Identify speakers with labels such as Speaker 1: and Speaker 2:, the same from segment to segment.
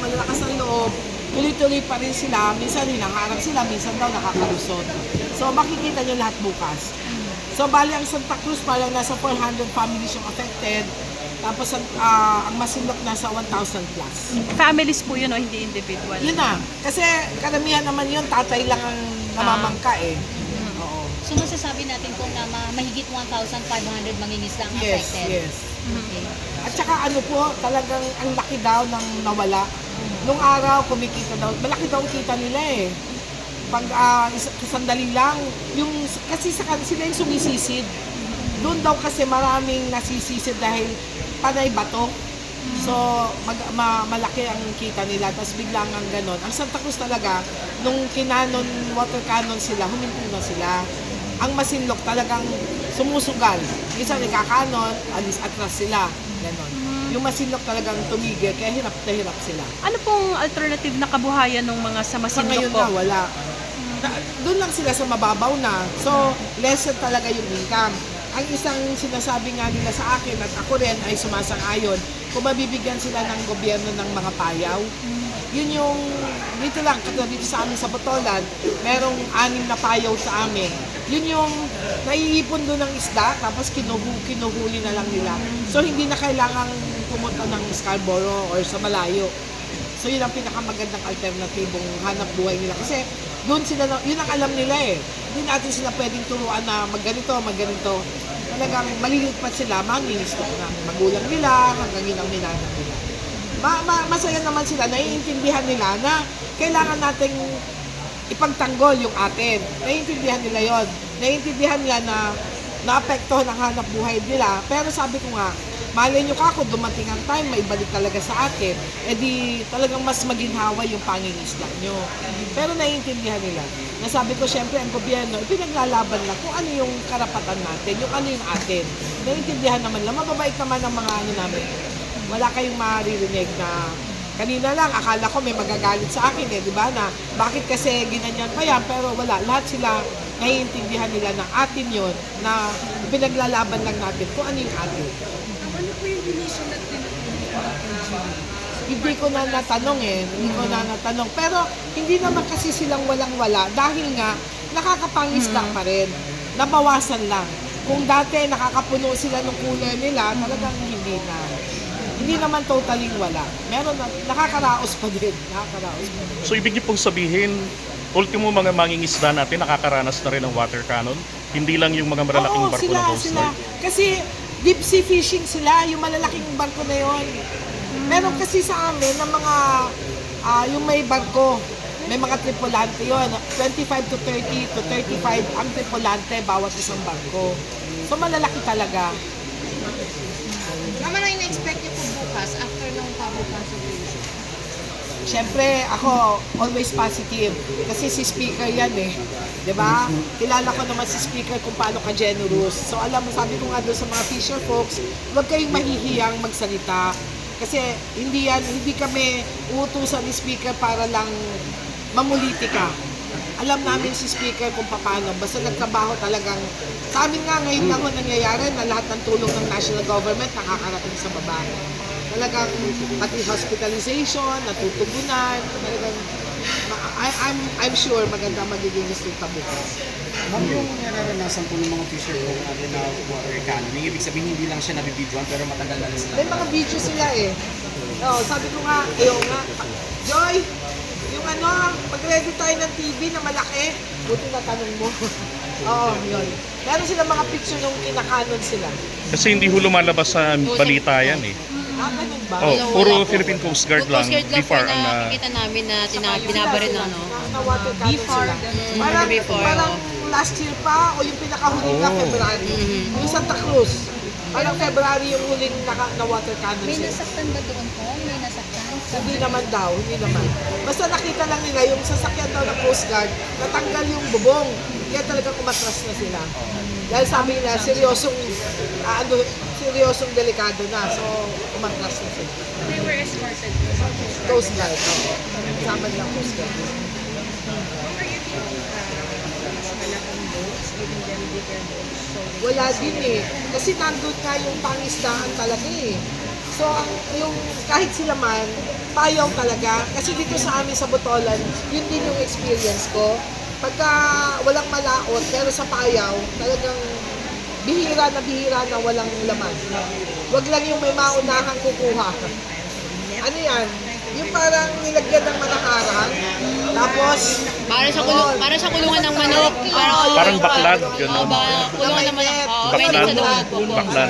Speaker 1: malalakas ang loob, tuloy-tuloy pa rin sila. Minsan hinangarap sila, minsan daw nakakalusot. So makikita nyo lahat bukas. So bali ang Santa Cruz parang nasa 400 families yung affected. Tapos ang Masinloc nasa 1,000 plus.
Speaker 2: Families po yun o hindi individual?
Speaker 1: Yun na. Kasi karamihan naman yun, tatay lang ang namamangka eh. Oo.
Speaker 3: So masasabi natin kung mahigit 1,500 mangingisda ang affected?
Speaker 1: Yes.
Speaker 3: Okay.
Speaker 1: At saka ano po, talagang ang laki daw ng nawala. Nung araw, kumikita daw. Malaki daw ang kita nila eh. Pag sandali lang, kasi sila yung sumisisid. Doon daw kasi maraming nasisisid dahil panay bato. So, malaki ang kita nila. Tapos biglang ang ganon. Ang Santa Cruz talaga, nung water cannon sila, huminto na sila. Ang Masinloc talagang sumusugal. Minsan ikakanon, atras sila. Ganon. Yung Masinloc talagang tumigil, kaya hirap na hirap sila.
Speaker 2: Ano pong alternative na kabuhayan ng mga sa
Speaker 1: Sa
Speaker 2: Masinloc
Speaker 1: ngayon
Speaker 2: po?
Speaker 1: na, wala. Doon lang sila sa mababaw na. So, lesser talaga yung income. Ang isang sinasabi nga nila sa akin at ako rin ay sumasang-ayon, kung mabibigyan sila ng gobyerno ng mga payaw, yun yung, dito lang, dito sa amin sa Botolan, merong 6 na payaw sa amin. Yun yung naiipon doon ng isda, tapos kinuhuli na lang nila. So, hindi na kailangang pumunta ng Scarborough or sa malayo. So, yun ang pinakamagandang alternatibong hanap buhay nila. Kasi, doon sila, yun ang alam nila eh. Hindi natin sila pwedeng turuan na magganito. Talagang maliliit pa sila, mangingisda ng magulang nila, hanggang yun ang nilalang nila. Masaya naman sila, naiintindihan nila na kailangan nating ipagtanggol yung atin. Naiintindihan nila yon. Naiintindihan nila na naapektuhan ang hanap buhay nila. Pero sabi ko nga, malay nyo ka kung dumating ang time, maibalik talaga sa atin, di talagang mas maginhawa yung pangingisda nyo. Pero naiintindihan nila. Nasabi ko, syempre, ang gobyerno, pinaglalaban lang kung ano yung karapatan natin, yung ano yung atin. Naiintindihan naman lang, mababait naman ang mga ano namin. Wala kayong maririnig na kanina lang, akala ko may magagalit sa akin di ba, na bakit kasi ginanyan pa yan, pero wala, lahat sila naiintindihan nila na atin yun, na pinaglalaban lang natin kung ano yung atin.
Speaker 4: Ano po yung dinisyon at
Speaker 1: Hindi ko na natanong pero hindi naman kasi silang walang-wala dahil nga nakakapangisda pa rin, nabawasan lang. Kung dati nakakapuno sila ng cooler nila, talagang hindi na. Hindi naman totally wala. Meron na, nakakaraos pa din.
Speaker 5: So ibig niyo pong sabihin, ultimo mga mangingisda natin nakakaranas na rin ng water cannon? Hindi lang yung mga malalaking
Speaker 1: Oo,
Speaker 5: barko ng Coast
Speaker 1: sila.
Speaker 5: Guard?
Speaker 1: Kasi deep sea fishing sila, yung malalaking barko na yon. Meron kasi sa amin ng mga, yung may barko, may mga tripulante yon. 25 to 30 to 35 ang tripulante bawat isang barko. So malalaki talaga.
Speaker 4: Naman ang ina-expect niyo po bukas after ng public consultation?
Speaker 1: Siyempre, ako, always positive. Kasi si speaker yan eh. 'Di ba? Kilala ko naman si speaker kung paano ka generous. So alam mo, sabi ko nga doon sa mga fisher folks, huwag kayong mahihiyang magsalita. Kasi hindi kami uutusan ni speaker para lang mamuliti ka. Alam namin si speaker kung paano. Basta nagtrabaho talagang, sa amin nga ngayon lang nangyayari na lahat ng tulong ng national government nakakarating sa baba. Talagang pati hospitalization, natutugunan, talagang I'm sure maganda magiging resulta bukas.
Speaker 6: Ma'am, yung nararanasan po ng mga fisher folk natin na water cannon, yung ibig sabihin hindi lang siya nabibidyoan pero matagal na rin sila.
Speaker 1: May mga video sila eh. Oo, sabi ko nga, nga, Joy, yung pag-ready tayo ng TV na malaki, buti na tanong mo. Oo, yun. Meron sila mga picture nung kinakanon sila.
Speaker 5: Kasi hindi ho lumalabas sa balita yan eh.
Speaker 1: Ganun ba?
Speaker 5: Puro Philippine Coast Guard lang.
Speaker 3: Coast Guard lang po
Speaker 5: BFAR
Speaker 3: na
Speaker 5: ang
Speaker 3: nakikita namin na binabarin na
Speaker 1: water cannon sila. Parang last year pa o yung pinakahuli na February. Yung Santa Cruz. Parang February yung huling na water cannon
Speaker 4: May
Speaker 1: sila.
Speaker 4: nasaktan ba doon po? May nasaktan?
Speaker 1: Hindi naman daw, hindi naman. Basta nakita lang nila yung sasakyan daw ng Coast Guard, natanggal yung bubong. Kaya talagang umatras na sila. Dahil sabi nila, seryosong delikado na. So, umatras na sila.
Speaker 4: They were escorted.
Speaker 1: Coast Guard. Kasama lang Coast Guard.
Speaker 4: Or you think mas malaking boats, giving them bigger boats? So,
Speaker 1: Wala din eh. Kasi nandun nga yung pangisdaan talaga eh. So, yung kahit sila man, payaw talaga. Kasi dito sa amin sa Botolan, yun din yung experience ko. Pagka walang malaot, pero sa payaw, talagang bihira na walang laman. Wag lang yung may maunahang kukuha. Ano yan? Yung parang nilagyan ng manaharang, tapos
Speaker 3: Para sa kulungan ng manok.
Speaker 5: Parang baklad, gano'n.
Speaker 3: Kulungan ng manok. Oo,
Speaker 5: Baklad.
Speaker 3: mainit sa loob. Opo.
Speaker 5: Baklad.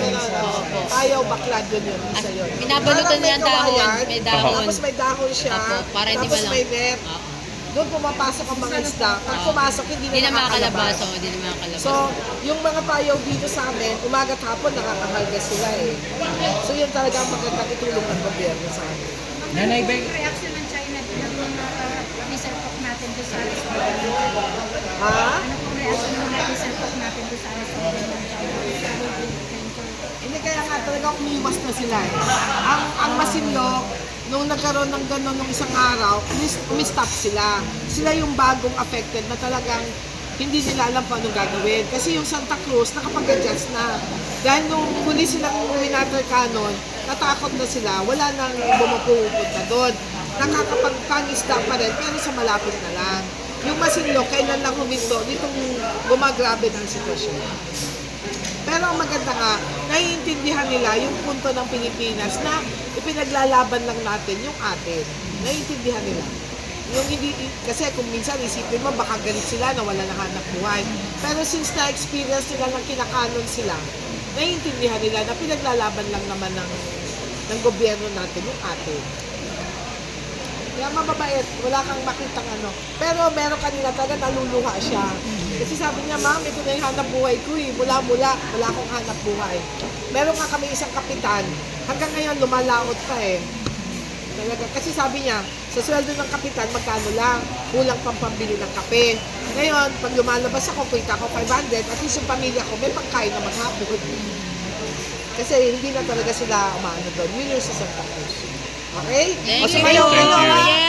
Speaker 1: Payaw, baklad, yun, isa yun.
Speaker 3: Binabalutan
Speaker 1: Parang
Speaker 3: niya ang dahon.
Speaker 1: kawayan,
Speaker 3: May dahon.
Speaker 1: Tapos may dahon siya,
Speaker 3: Opo, para hindi
Speaker 1: tapos
Speaker 3: malang-
Speaker 1: may net. Doon pumapasok ang mga isda. Pag pumasok, hindi
Speaker 3: Hindi
Speaker 1: na
Speaker 3: na makakalabas.
Speaker 1: makakalabas.
Speaker 3: Hindi na makakalabas.
Speaker 1: So, yung mga payaw dito sa amin, umaga't hapon nakakahalga sila eh. So, yun talaga ang magandang itulong ng gobyerno sa amin.
Speaker 6: Nanay Beng,
Speaker 4: Yung reaction ng China bilang mga diesel talk natin doon sa restaurant.
Speaker 1: Ha?
Speaker 4: Ano pong reaction ng mga diesel talk natin doon sa restaurant ng China?
Speaker 1: Hindi kaya nga talaga umiwas na sila eh. Ang Masinloc, nung nagkaroon ng gano'n nung isang araw, umistop sila. Sila yung bagong affected na talagang hindi nila alam pa anong gagawin. Kasi yung Santa Cruz, nakapag-adjust na. Dahil nung huli silang winter cannon, natakot na sila, wala nang bumupunta doon. Nakakapagpangisda pa rin, pero sa malapit na lang. Yung Masinloc, kailan lang huminto, nitong gumagrabe ng sitwasyon. Pero ang maganda nga, naiintindihan nila yung punto ng Pilipinas na ipinaglalaban lang natin yung atin. Naiintindihan nila. Yung hindi, kasi kung minsan isipin mo, baka galit sila na wala nang hanap buhay. Pero since na-experience nila ng kinakanon sila, naiintindihan nila na pinaglalaban lang naman ng gobyerno natin yung atin. Kaya mababait, wala kang makitang ano. Pero meron kanila talaga naluluha siya. Kasi sabi niya, ma'am, ito na yung hanap buhay ko eh. Mula-mula, wala akong hanap buhay. Meron nga kami isang kapitan, hanggang ngayon lumalaot pa eh. Talaga. Kasi sabi niya, sa sweldo ng kapitan, magkano lang, kulang pang pambili ng kape. Ngayon, pag lumalabas ako, kita ko 500, at least yung pamilya ko, may pagkain na maghapon. Kasi hindi na talaga sila umano doon. Yun yung sa Santa Cruz. Okay?
Speaker 3: Thank
Speaker 1: O,
Speaker 3: you.
Speaker 1: sumayaw
Speaker 5: Thank
Speaker 1: kayo,
Speaker 5: you.
Speaker 1: ha?
Speaker 3: Yes.